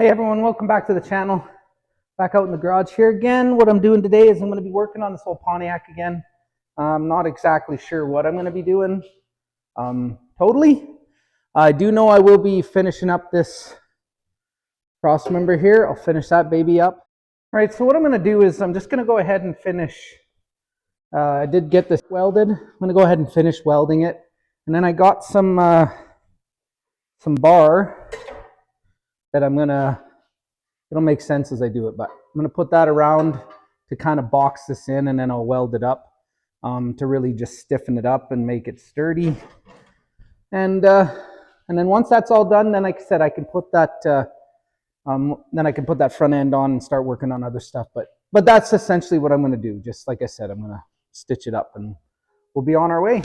Hey everyone, welcome back to the channel. Back out in the garage here again. What I'm doing today is I'm going to be working on this whole Pontiac again. I'm not exactly sure what I'm going to be doing totally. I do know I will be finishing up this cross member here. I'll finish that baby up. All right, so what I'm going to do is I'm just going to go ahead and finish. I did get this welded. I'm going to go ahead and finish welding it. And then I got some bar that I'm going to, it'll make sense as I do it, but I'm going to put that around to kind of box this in, and then I'll weld it up to really just stiffen it up and make it sturdy. And then once that's all done, then like I said, I can put that front end on and start working on other stuff. But that's essentially what I'm going to do. Just like I said, I'm going to stitch it up and we'll be on our way.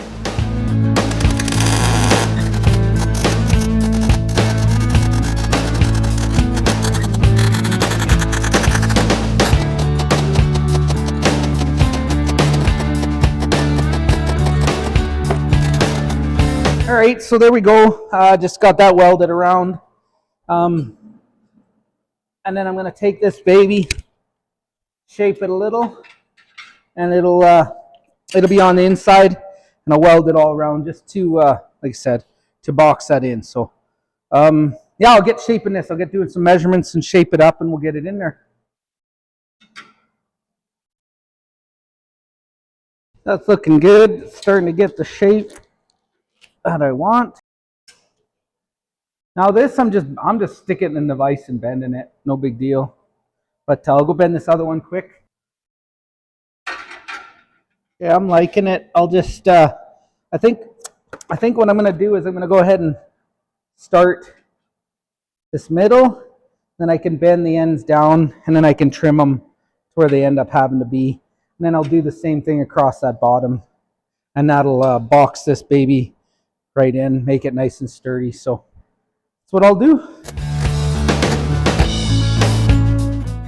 All right, so there we go. Just got that welded around. And then I'm going to take this baby, shape it a little, and it'll be on the inside, and I'll weld it all around just to, like I said, to box that in. So, yeah, I'll get shaping this. I'll get doing some measurements and shape it up, and we'll get it in there. That's looking good. It's starting to get the shape that I want. Now this, I'm just sticking it in the vise and bending it. No big deal. But I'll go bend this other one quick. Yeah, I'm liking it. I'll just, I think what I'm going to do is I'm going to go ahead and start this middle. Then I can bend the ends down, and then I can trim them to where they end up having to be. And then I'll do the same thing across that bottom. And that'll box this baby right in, make it nice and sturdy. So that's what I'll do.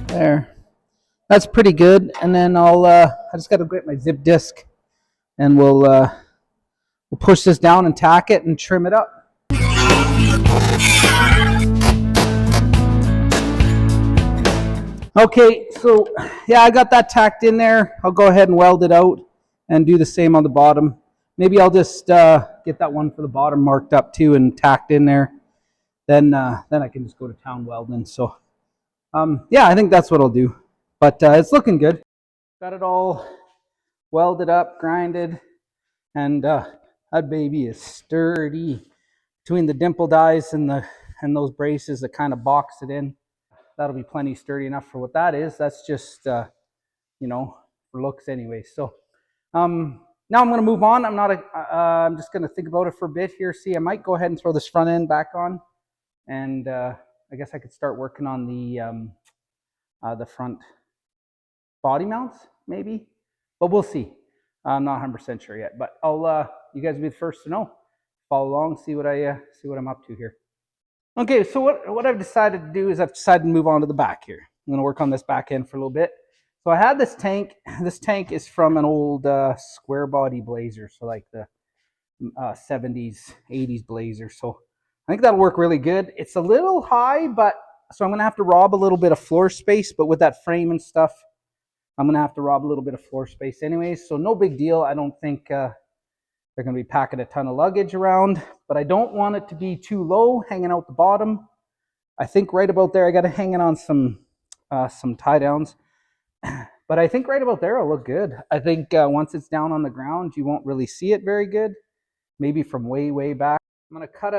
There. That's pretty good. And then I just got to get my zip disc, and we'll push this down and tack it and trim it up. Okay, so yeah, I got that tacked in there. I'll go ahead and weld it out and do the same on the bottom. Maybe I'll just get that one for the bottom marked up too and tacked in there. Then I can just go to town welding. So yeah, I think that's what I'll do. But it's looking good. Got it all welded up, grinded, and that baby is sturdy. Between the dimple dies and those braces that kind of box it in, that'll be plenty sturdy enough for what that is. That's just you know, for looks anyway. So now I'm going to move on. I'm just going to think about it for a bit here. See, I might go ahead and throw this front end back on, and I guess I could start working on the front body mounts, maybe, but we'll see. I'm not 100% sure yet, but I'll you guys will be the first to know. Follow along, see what I'm up to here. Okay, so what I've decided to do is I've decided to move on to the back here. I'm going to work on this back end for a little bit. So I had this tank. This tank is from an old square body Blazer, so like the 70s, 80s Blazer. So I think that'll work really good. It's a little high, but so I'm going to have to rob a little bit of floor space, but with that frame and stuff, I'm going to have to rob a little bit of floor space anyways, so no big deal. I don't think they're going to be packing a ton of luggage around, but I don't want it to be too low, hanging out the bottom. I think right about there, I got to hang it on some tie downs, but I think right about there will look good. I think once it's down on the ground, you won't really see it very good, maybe from way back. I'm going to cut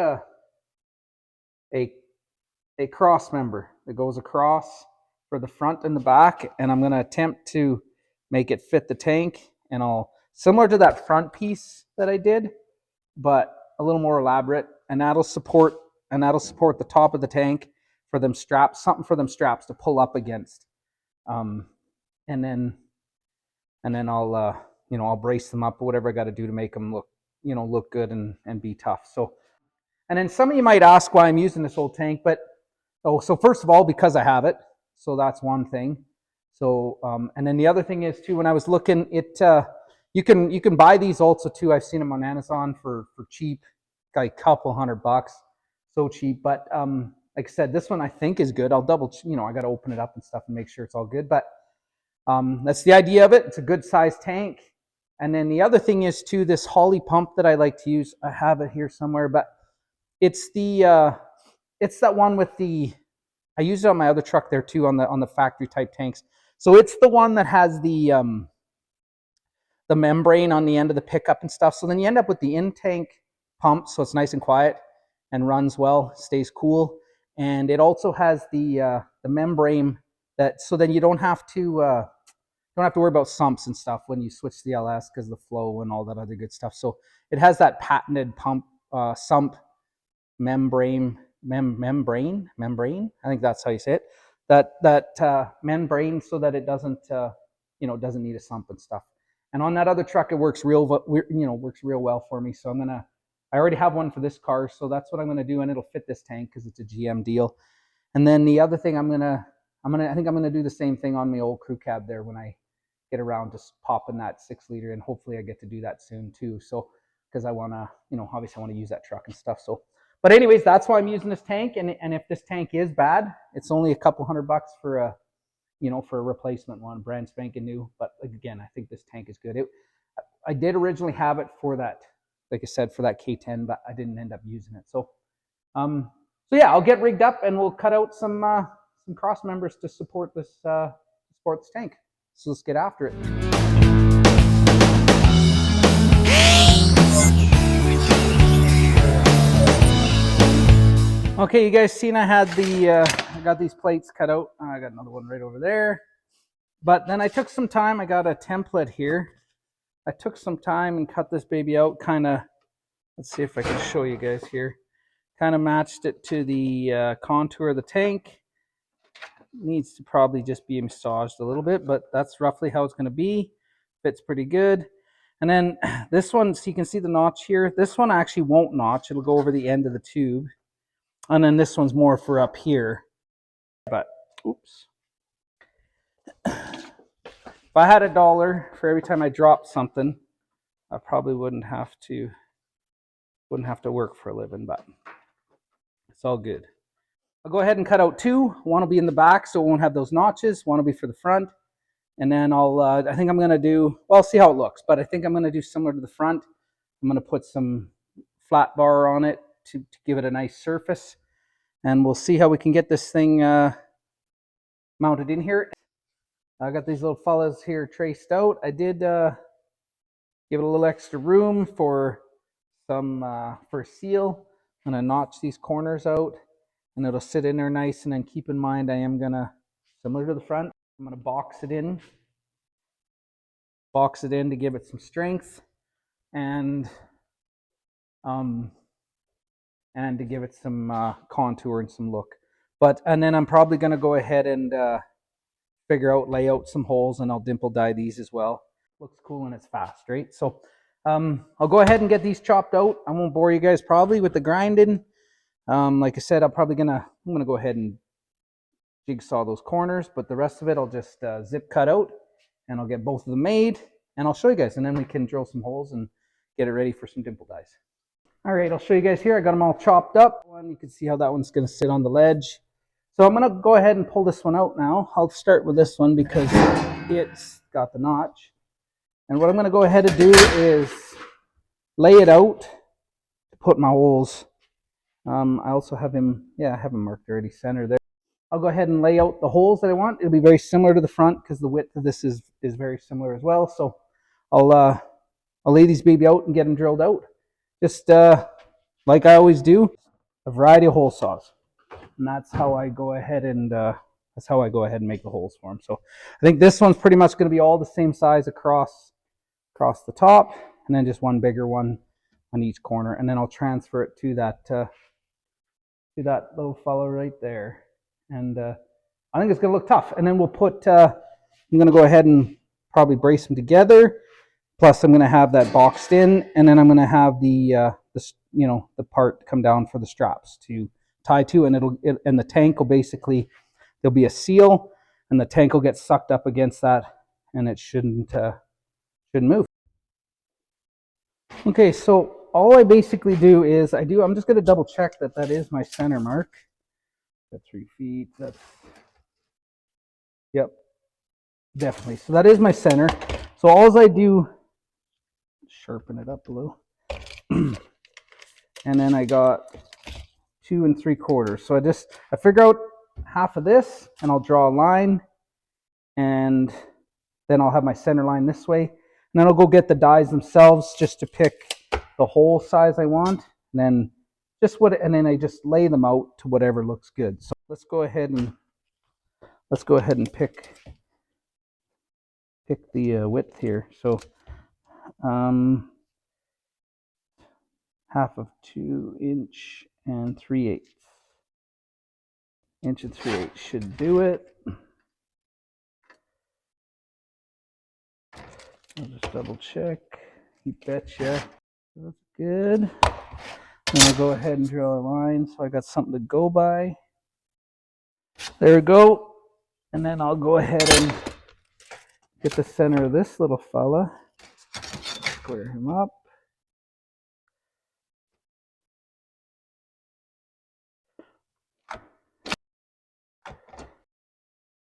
a cross member that goes across for the front and the back, and I'm going to attempt to make it fit the tank, and I'll similar to that front piece that I did, but a little more elaborate, and that'll support the top of the tank for them straps, something for them straps to pull up against, and then I'll I'll brace them up or whatever I got to do to make them look good and be tough. So, and then some of you might ask why I'm using this old tank, but so first of all, because I have it. So that's one thing. So and then the other thing is too, when I was looking, you can buy these also too. I've seen them on Amazon for cheap, like a couple $100, so cheap. But like I said, this one I think is good. I'll double, I got to open it up and stuff and make sure it's all good. But that's the idea of it. It's a good sized tank. And then the other thing is too, this Holly pump that I like to use. I have it here somewhere, but it's it's that one with I use it on my other truck there too, on the factory type tanks. So it's the one that has the membrane on the end of the pickup and stuff. So then you end up with the in-tank pump, so it's nice and quiet and runs well, stays cool. And it also has the membrane so then you don't have to worry about sumps and stuff when you switch to the LS because of the flow and all that other good stuff. So it has that patented pump sump membrane. I think that's how you say it. That membrane, so that it doesn't doesn't need a sump and stuff. And on that other truck, it works real well for me. So I already have one for this car, so that's what I'm gonna do, and it'll fit this tank because it's a GM deal. And then the other thing I think I'm gonna do the same thing on my old crew cab there when I get around to popping that 6 liter, and hopefully I get to do that soon too. So because I wanna, obviously I wanna use that truck and stuff. So, but anyways, that's why I'm using this tank. And if this tank is bad, it's only a couple $100 for a replacement one, brand spanking new. But again, I think this tank is good. I did originally have it for that, like I said, for that K10, but I didn't end up using it. So, yeah, I'll get rigged up and we'll cut out some cross members to support this tank. So let's get after it. Okay, you guys seen I had I got these plates cut out. I got another one right over there. But then I took some time. I got a template here. I took some time and cut this baby out, kind of. Let's see if I can show you guys here. Kind of matched it to the contour of the tank. Needs to probably just be massaged a little bit, but that's roughly how it's going to be. Fits pretty good. And then this one, so you can see the notch here. This one actually won't notch. It'll go over the end of the tube. And then this one's more for up here. But, oops. If I had $1 for every time I dropped something, I probably wouldn't have to work for a living, but it's all good. I'll go ahead and cut out two. One will be in the back, so it won't have those notches. One will be for the front. And then I think I'm going to do, well, I'll see how it looks, but I think I'm going to do similar to the front. I'm going to put some flat bar on it to give it a nice surface. And we'll see how we can get this thing mounted in here. I got these little fellas here traced out. I did give it a little extra room for for seal. I'm going to notch these corners out and it'll sit in there nice. And then keep in mind, I am going to, similar to the front, I'm going to box it in to give it some strength and to give it some contour and some look. And then I'm probably going to go ahead and lay out some holes, and I'll dimple dye these as well. Looks cool and it's fast, right? So I'll go ahead and get these chopped out. I won't bore you guys probably with the grinding. Like I said, I'm gonna go ahead and jigsaw those corners, but the rest of it I'll just zip cut out, and I'll get both of them made, and I'll show you guys, and then we can drill some holes and get it ready for some dimple dyes. All right, I'll show you guys here. I got them all chopped up. You can see how that one's gonna sit on the ledge. So I'm gonna go ahead and pull this one out now. I'll start with this one because it's got the notch. And what I'm gonna go ahead and do is lay it out to put my holes. I also have him, I have him marked already, center there. I'll go ahead and lay out the holes that I want. It'll be very similar to the front because the width of this is very similar as well. So I'll lay these baby out and get them drilled out. Just like I always do, a variety of hole saws. And that's how I go ahead and make the holes for them. So I think this one's pretty much going to be all the same size across the top, and then just one bigger one on each corner, and then I'll transfer it to that little fellow right there. And I think it's going to look tough. And then we'll put I'm going to go ahead and probably brace them together. Plus I'm going to have that boxed in, and then I'm going to have the part come down for the straps to tie to, and and the tank will basically, there'll be a seal, and the tank will get sucked up against that, and it shouldn't move. Okay, so all I basically do is I'm just going to double check that is my center mark. Got 3 feet. That's, yep, definitely. So that is my center. So all I do, sharpen it up a little. And then I got 2 3/4. So I figure out half of this and I'll draw a line, and then I'll have my center line this way. And then I'll go get the dies themselves just to pick the hole size I want. And then I just lay them out to whatever looks good. So let's go ahead and pick the width here. So half of 2 inch and 3/8. Inch and 3/8 should do it. I'll just double check. You betcha. That's good. Then I'll go ahead and draw a line so I got something to go by. There we go. And then I'll go ahead and get the center of this little fella. Square him up.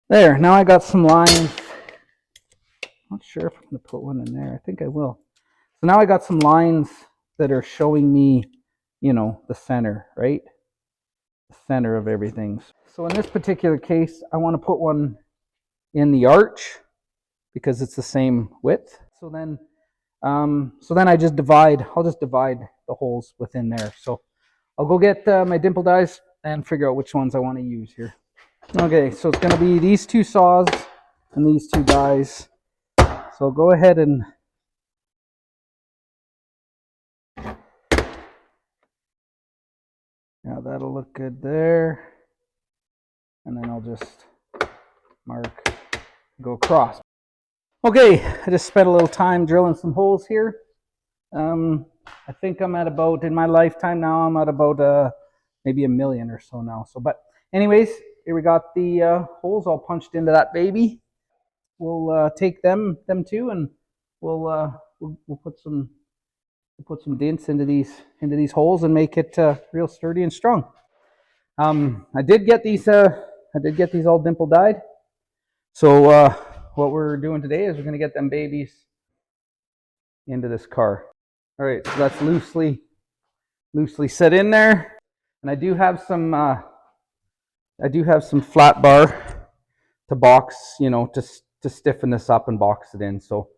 There, now I got some lines. Not sure if I'm going to put one in there. I think I will. So now I got some lines that are showing me, the center, right? The center of everything. So in this particular case, I want to put one in the arch because it's the same width. So then I just divide. I'll just divide the holes within there. So I'll go get my dimple dies and figure out which ones I want to use here. Okay, so it's going to be these 2 saws and these 2 dies. So I'll go ahead and that'll look good there. And then I'll just mark, go across. Okay, I just spent a little time drilling some holes here. I think I'm at about, in my lifetime now, I'm at about maybe 1 million or so now. So, but anyways, here we got the holes all punched into that baby. We'll take them two, and we'll put some dents into these holes and make it real sturdy and strong. I did get these all dimple dyed. So what we're doing today is we're going to get them babies into this car. All right, so that's loosely set in there, and I do have some flat bar to box, to stiffen this up and box it in. So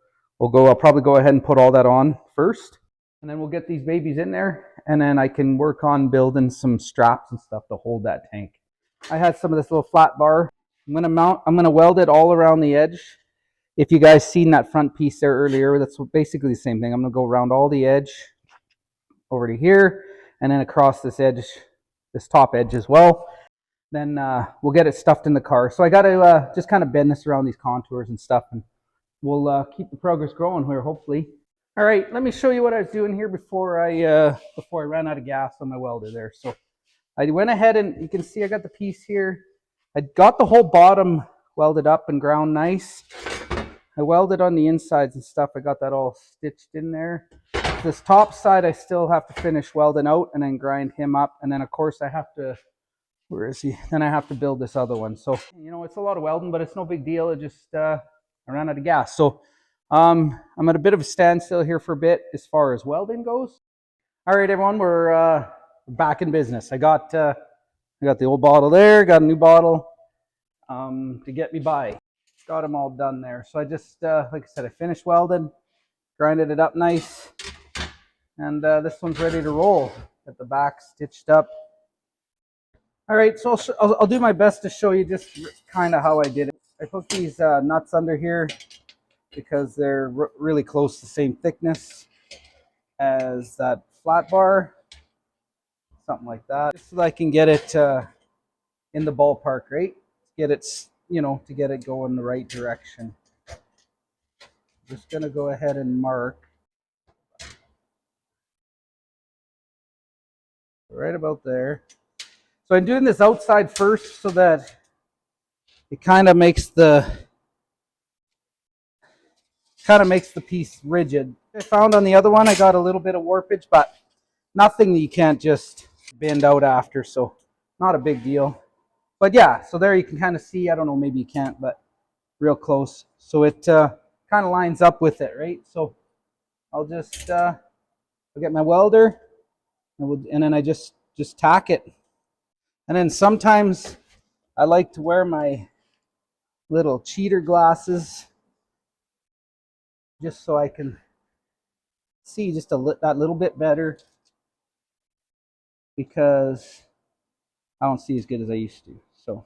I'll probably go ahead and put all that on first, and then we'll get these babies in there, and then I can work on building some straps and stuff to hold that tank. I had some of this little flat bar. I'm gonna weld it all around the edge. If you guys seen that front piece there earlier, that's basically the same thing. I'm gonna go around all the edge over to here, and then across this edge, this top edge as well. Then we'll get it stuffed in the car. So I got to just kind of bend this around these contours and stuff, and we'll keep the progress growing here, hopefully. All right, let me show you what I was doing here before I ran out of gas on my welder there. So I went ahead and you can see I got the piece here. I got the whole bottom welded up and ground nice. I welded on the insides and stuff. I got that all stitched in there. This top side I still have to finish welding out and then grind him up. And then of course I have to, where is he? Then I have to build this other one. So, it's a lot of welding, but it's no big deal. It just, I ran out of gas. So I'm at a bit of a standstill here for a bit as far as welding goes. All right, everyone, we're back in business. I got the old bottle there, got a new bottle to get me by. Got them all done there. So I just, like I said, I finished welding, grinded it up nice, and this one's ready to roll. Got the back stitched up. All right, so I'll do my best to show you just kind of how I did it. I put these nuts under here because they're really close to the same thickness as that flat bar, something like that, just so that I can get it in the ballpark, right? Get it, to get it going the right direction. Just gonna go ahead and mark right about there. So I'm doing this outside first so that it kind of makes the piece rigid. I found on the other one I got a little bit of warpage, but nothing that you can't just bend out after, so not a big deal. But yeah, so there you can kind of see, I don't know, maybe you can't, but real close. So it kind of lines up with it, right? So I'll just I'll get my welder, and then I just tack it. And then sometimes I like to wear my little cheater glasses just so I can see just that little bit better, because I don't see as good as I used to. So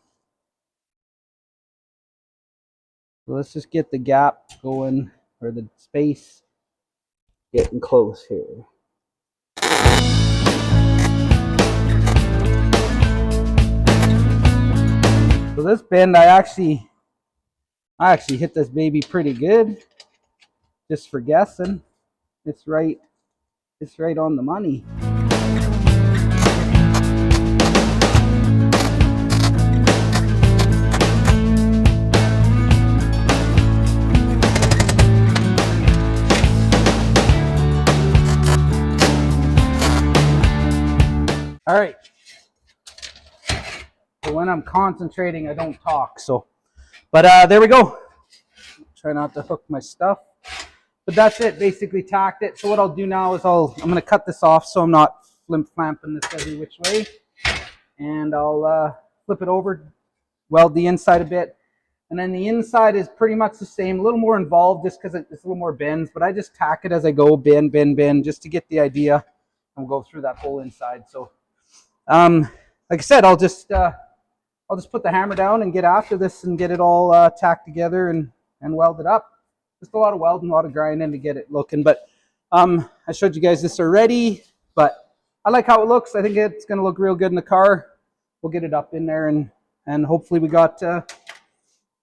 let's just get the gap going, or the space getting close here. So this bend, I actually hit this baby pretty good, just for guessing. It's right on the money. All right. So when I'm concentrating, I don't talk. So, but there we go. Try not to hook my stuff. But that's it. Basically tacked it. So what I'll do now is I'm going to cut this off so I'm not flim-flamping this every which way. And I'll flip it over, weld the inside a bit. And then the inside is pretty much the same, a little more involved just because it's a little more bends. But I just tack it as I go, bend, just to get the idea. And we'll go through that whole inside. So, like I said, I'll just put the hammer down and get after this and get it all tacked together and weld it up. Just a lot of welding, a lot of grinding to get it looking. But I showed you guys this already, but I like how it looks. I think it's going to look real good in the car. We'll get it up in there, and hopefully we got,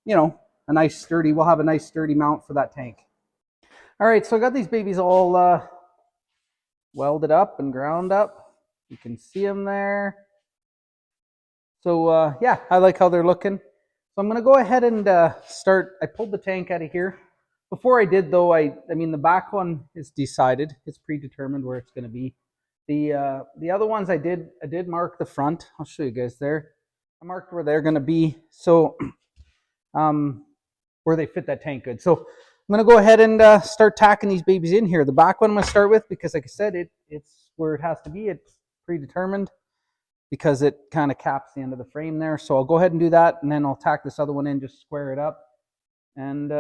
you know, we'll have a nice sturdy mount for that tank. All right, so I got these babies all welded up and ground up. You can see them there. So yeah, I like how they're looking. So I'm going to go ahead and start. I pulled the tank out of here. Before I did, though, I mean, the back one is decided. It's predetermined where it's going to be. The other ones I did mark the front. I'll show you guys there. I marked where they're going to be, so where they fit that tank good. So I'm going to go ahead and start tacking these babies in here. The back one I'm going to start with because, like I said, it's where it has to be. It's predetermined, because it kind of caps the end of the frame there. So I'll go ahead and do that, and then I'll tack this other one in, just square it up, and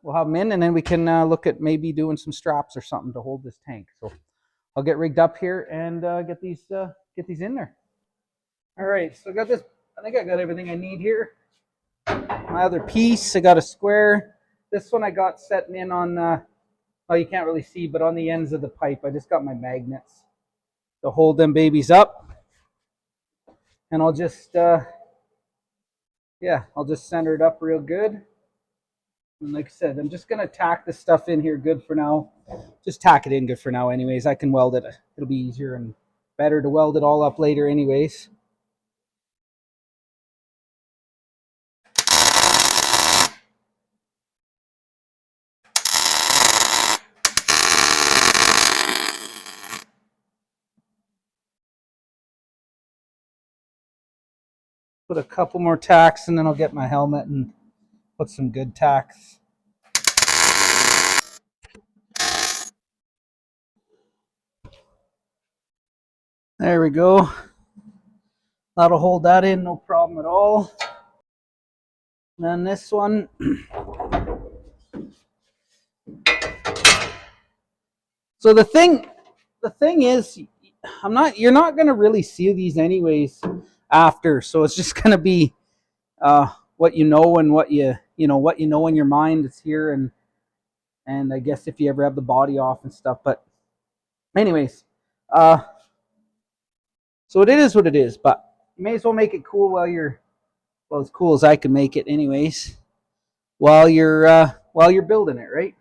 we'll have them in, and then we can look at maybe doing some straps or something to hold this tank. So I'll get rigged up here and get these in there. All right, so I got this. I think I got everything I need here. My other piece, I got a square. This one I got setting in on, well, you can't really see, but on the ends of the pipe, I just got my magnets to hold them babies up. And I'll just, yeah, I'll just center it up real good. And like I said, I'm just going to tack this stuff in here good for now. Just tack it in good for now anyways. I can weld it. It'll be easier and better to weld it all up later anyways. Put a couple more tacks, and then I'll get my helmet and put some good tacks. There we go. That'll hold that in, no problem at all. And then this one. So the thing is, you're not going to really see these anyways after. So it's just going to be what you know, and what you know in your mind is here, and I guess if you ever have the body off and stuff. But anyways, so it is what it is. But you may as well make it cool well, as cool as I can make it anyways, while you're building it, right?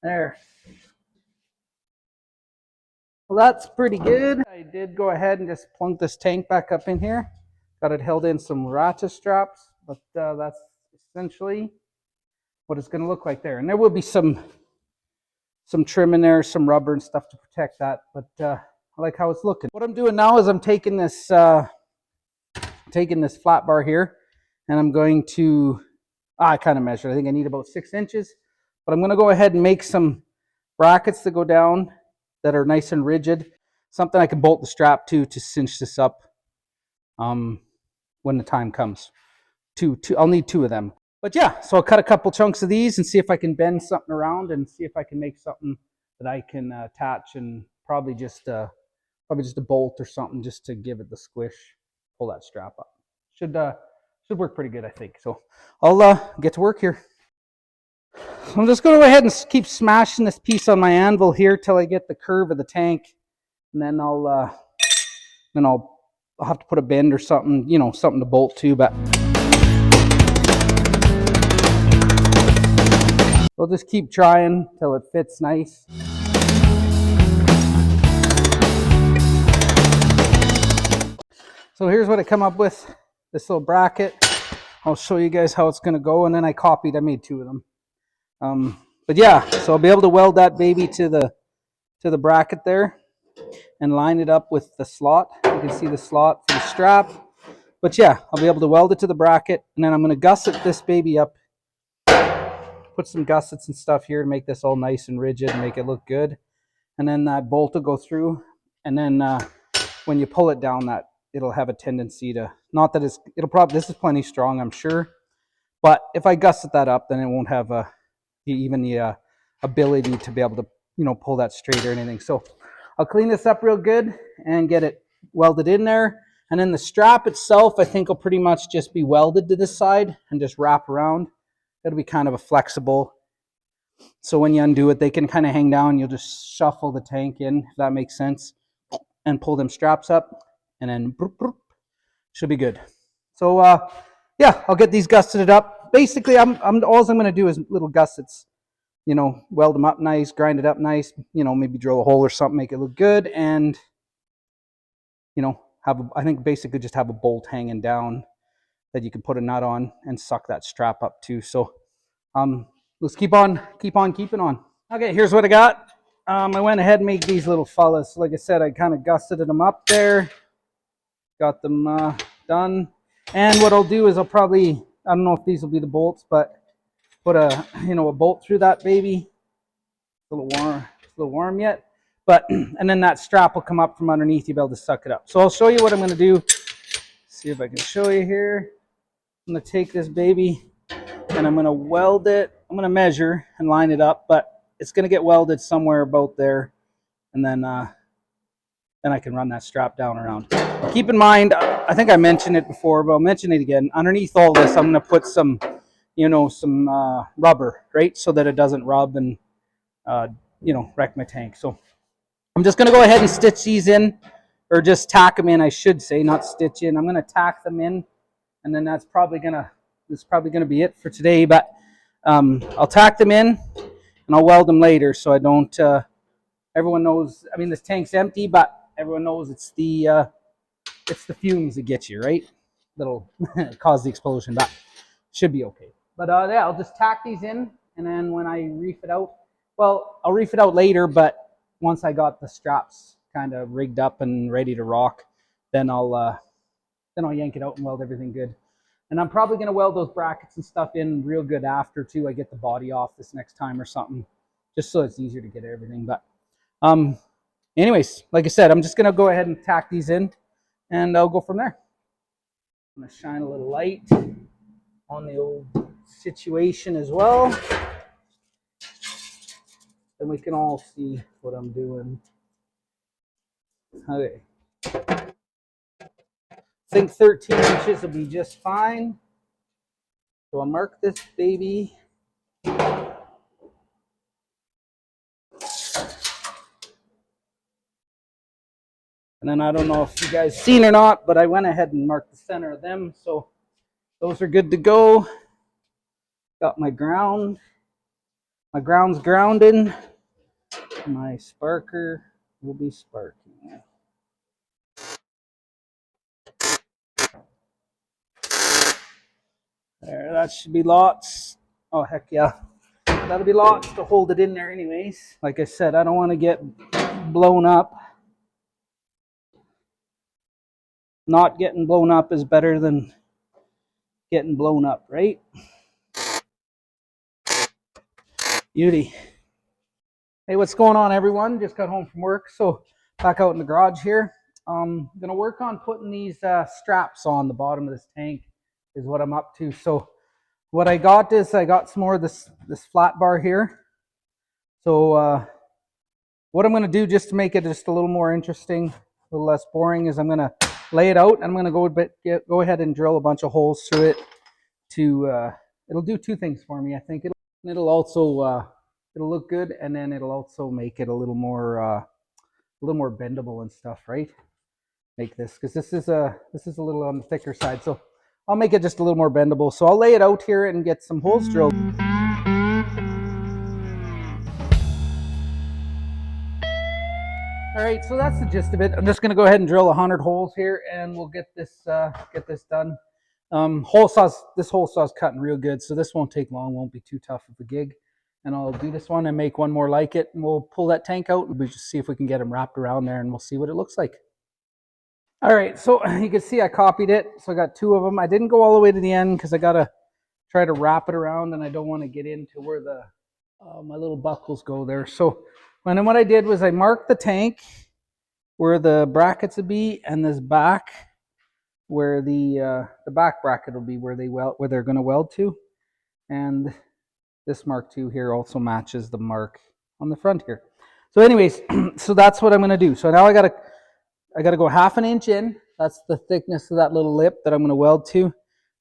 There. Well, that's pretty good. I did go ahead and just plunk this tank back up in here. Got it held in some ratchet straps, but that's essentially what it's going to look like there. And there will be some trim in there, some rubber and stuff to protect that, but I like how it's looking. What I'm doing now is I'm taking this flat bar here, and I'm going to, I kind of measured, I think I need about 6 inches, but I'm going to go ahead and make some brackets that go down that are nice and rigid, something I can bolt the strap to cinch this up when the time comes. I'll need 2 of them. But yeah, so I'll cut a couple chunks of these and see if I can bend something around and see if I can make something that I can attach, and probably just a bolt or something just to give it the squish, pull that strap up. Should work pretty good, I think. So I'll get to work here. So I'm just going to go ahead and keep smashing this piece on my anvil here till I get the curve of the tank, and then I'll have to put a bend or something, something to bolt to, but we'll just keep trying till it fits nice. So here's what I come up with, this little bracket. I'll show you guys how it's going to go, and then I made 2 of them. But yeah, so I'll be able to weld that baby to the bracket there and line it up with the slot. You can see the slot for the strap. But yeah, I'll be able to weld it to the bracket, and then I'm going to gusset this baby up, put some gussets and stuff here to make this all nice and rigid and make it look good. And then that bolt will go through, and then when you pull it down, that it'll have a tendency to, not that this is plenty strong, I'm sure, but if I gusset that up, then it won't have even the ability to be able to pull that straight or anything. So I'll clean this up real good and get it welded in there. And then the strap itself, I think, will pretty much just be welded to this side and just wrap around. It'll be kind of a flexible, so when you undo it, they can kind of hang down. You'll just shuffle the tank in, if that makes sense, and pull them straps up, and then should be good. So yeah, I'll get these gusseted up. Basically, all I'm going to do is little gussets, weld them up nice, grind it up nice, maybe drill a hole or something, make it look good, and I think basically just have a bolt hanging down that you can put a nut on and suck that strap up to. So let's keep on keeping on. Okay, here's what I got. I went ahead and made these little fellas. Like I said, I kind of gusseted them up there, got them done. And what I'll do is I'll probably, I don't know if these will be the bolts, but put a bolt through that baby. It's a little warm yet, but and then that strap will come up from underneath. You'll be able to suck it up. So I'll show you what I'm going to do. See if I can show you here. I'm going to take this baby and I'm going to weld it. I'm going to measure and line it up, but it's going to get welded somewhere about there, and then I can run that strap down around. Keep in mind, I think I mentioned it before, but I'll mention it again. Underneath all this, I'm going to put some rubber, right, so that it doesn't rub and wreck my tank. So I'm just going to go ahead and stitch these in, or just tack them in, I should say, not stitch in. I'm going to tack them in, and then that's probably going to be it for today. But I'll tack them in and I'll weld them later, so I don't everyone knows, I mean, this tank's empty, but everyone knows it's the fumes that get you, right? That'll cause the explosion, but should be okay. But yeah, I'll just tack these in, and then when I reef it out, well, I'll reef it out later, but once I got the straps kind of rigged up and ready to rock, then I'll yank it out and weld everything good. And I'm probably going to weld those brackets and stuff in real good after too. I get the body off this next time or something, just so it's easier to get everything. But anyways, like I said, I'm just going to go ahead and tack these in, and I'll go from there. I'm going to shine a little light on the old situation as well, and we can all see what I'm doing. Okay. I think 13 inches will be just fine. So I'll mark this baby. And then I don't know if you guys seen or not, but I went ahead and marked the center of them. So those are good to go. Got my ground. My ground's grounded. My sparker will be sparking. There, that should be lots. Oh, heck yeah. That'll be lots to hold it in there anyways. Like I said, I don't want to get blown up. Not getting blown up is better than getting blown up, right? Beauty. Hey, what's going on, everyone? Just got home from work, so back out in the garage here. I'm gonna work on putting these straps on the bottom of this tank is what I'm up to. So what I got is I got some more of this flat bar here. So what I'm gonna do just to make it just a little more interesting, a little less boring, is I'm gonna lay it out and I'm gonna go ahead and drill a bunch of holes through it to it'll do two things for me. I think it'll also it'll look good, and then it'll also make it a little more bendable and stuff, right? Make this, because this is a little on the thicker side, so I'll make it just a little more bendable. So I'll lay it out here and get some holes drilled. All right, so that's the gist of it. I'm just going to go ahead and drill 100 holes here, and we'll get this done. This hole saw's cutting real good, so this won't take long. Won't be too tough of a gig. And I'll do this one and make one more like it, and we'll pull that tank out and we'll just see if we can get them wrapped around there, and we'll see what it looks like. All right, so you can see I copied it. So I got two of them. I didn't go all the way to the end because I got to try to wrap it around, and I don't want to get into where the my little buckles go there. So and then what I did was I marked the tank where the brackets would be, and this back where the back bracket will be where they're going to weld to, and this mark 2 here also matches the mark on the front here. So anyways, so that's what I'm going to do. So now I got to go 1/2 inch in. That's the thickness of that little lip that I'm going to weld to.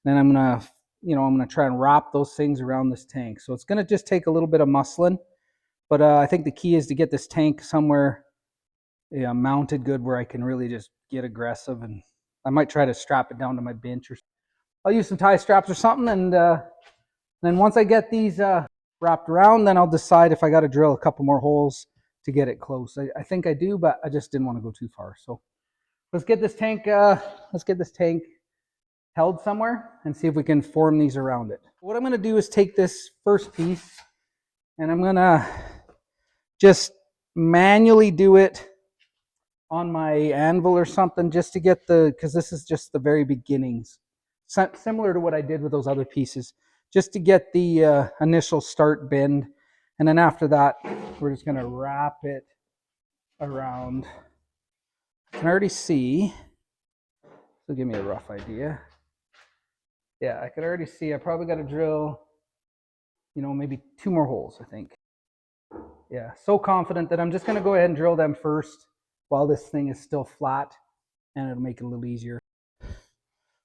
Then I'm going to try and wrap those things around this tank. So it's going to just take a little bit of muscling, but I think the key is to get this tank somewhere mounted good where I can really just get aggressive, and I might try to strap it down to my bench, or I'll use some tie straps or something, and then once I get these wrapped around, then I'll decide if I got to drill a couple more holes to get it close. I think I do, but I just didn't want to go too far. So let's get this tank held somewhere and see if we can form these around it. What I'm going to do is take this first piece, and I'm going to just manually do it on my anvil or something, just to get because this is just the very beginnings, similar to what I did with those other pieces, just to get the initial start bend. And then after that, we're just going to wrap it around. I can already see, so give me a rough idea. Yeah, I could already see I probably got to drill, maybe 2 more holes, I think. Yeah, so confident that I'm just going to go ahead and drill them first while this thing is still flat, and it'll make it a little easier.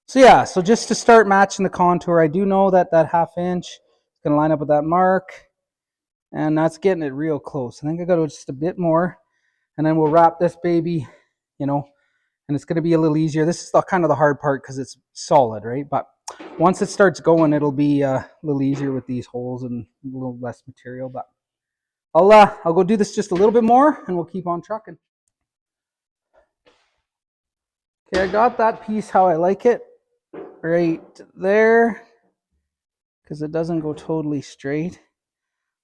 So yeah, so just to start matching the contour, I do know that 1/2 inch is going to line up with that mark, and that's getting it real close. I think I got to just a bit more, and then we'll wrap this baby, and it's going to be a little easier. This is kind of the hard part because it's solid, right? But once it starts going, it'll be a little easier with these holes and a little less material. But I'll go do this just a little bit more, and we'll keep on trucking. Okay, I got that piece how I like it, right there, because it doesn't go totally straight.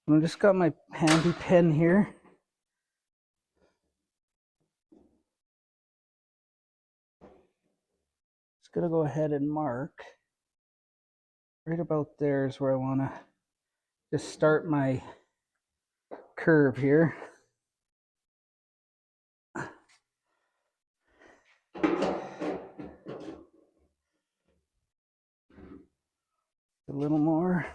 And I just got my handy pen here. Just gonna go ahead and mark right about there is where I want to just start my curve here. A little more.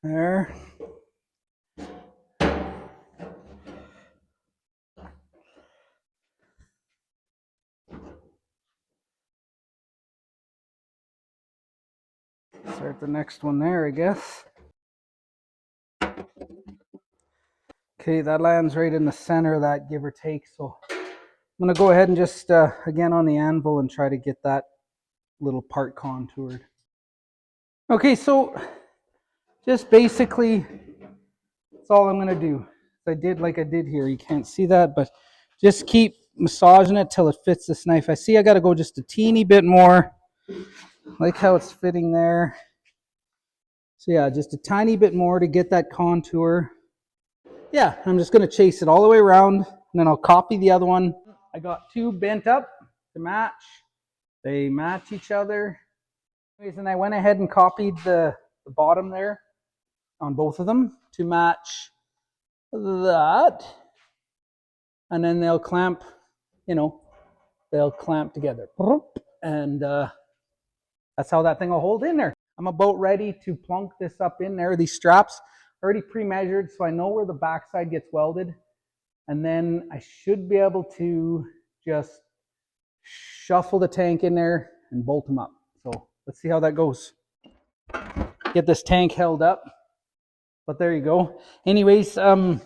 There. Start the next one there, I guess. Okay, that lands right in the center of that, give or take. So I'm gonna go ahead and just again on the anvil and try to get that little part contoured. Okay, so just basically that's all I'm gonna do. I did like I did here. You can't see that, but just keep massaging it till it fits this knife. I see I got to go just a teeny bit more. Like how it's fitting there. So yeah, just a tiny bit more to get that contour. Yeah, I'm just going to chase it all the way around, and then I'll copy the other one. I got two bent up to match. They match each other. Anyways, and I went ahead and copied the bottom there on both of them to match that. And then they'll clamp, they'll clamp together. And that's how that thing will hold in there. I'm about ready to plunk this up in there. These straps already pre-measured, so I know where the backside gets welded. And then I should be able to just shuffle the tank in there and bolt them up. So let's see how that goes. Get this tank held up. But there you go. Anyways, so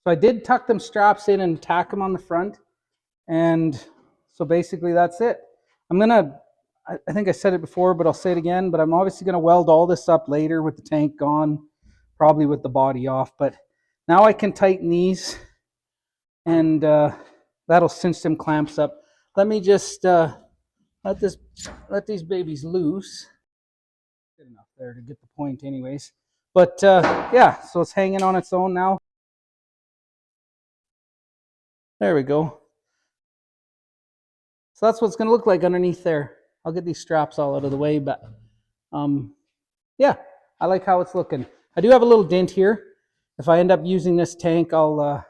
I did tuck them straps in and tack them on the front. And so basically that's it. I think I said it before, but I'll say it again, but I'm obviously going to weld all this up later with the tank gone, probably with the body off. But now I can tighten these, and that'll cinch them clamps up. Let me just let these babies loose. Good enough there to get the point anyways. But yeah, so it's hanging on its own now. There we go. So that's what it's going to look like underneath there. I'll get these straps all out of the way, but yeah, I like how it's looking. I do have a little dent here. If I end up using this tank, I'll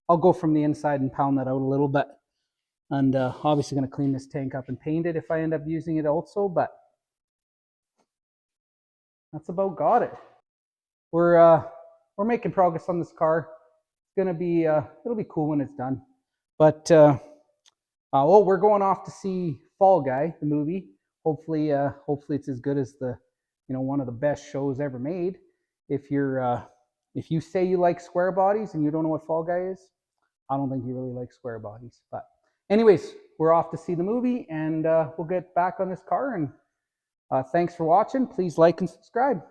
go from the inside and pound that out a little bit. And obviously going to clean this tank up and paint it if I end up using it also, but that's about got it. We're making progress on this car. It's going to be, it'll be cool when it's done. But well, we're going off to see Fall Guy, the movie. Hopefully it's as good as one of the best shows ever made. If you say you like square bodies and you don't know what Fall Guy is, I don't think you really like square bodies. But anyways, we're off to see the movie, and we'll get back on this car. And thanks for watching. Please like and subscribe.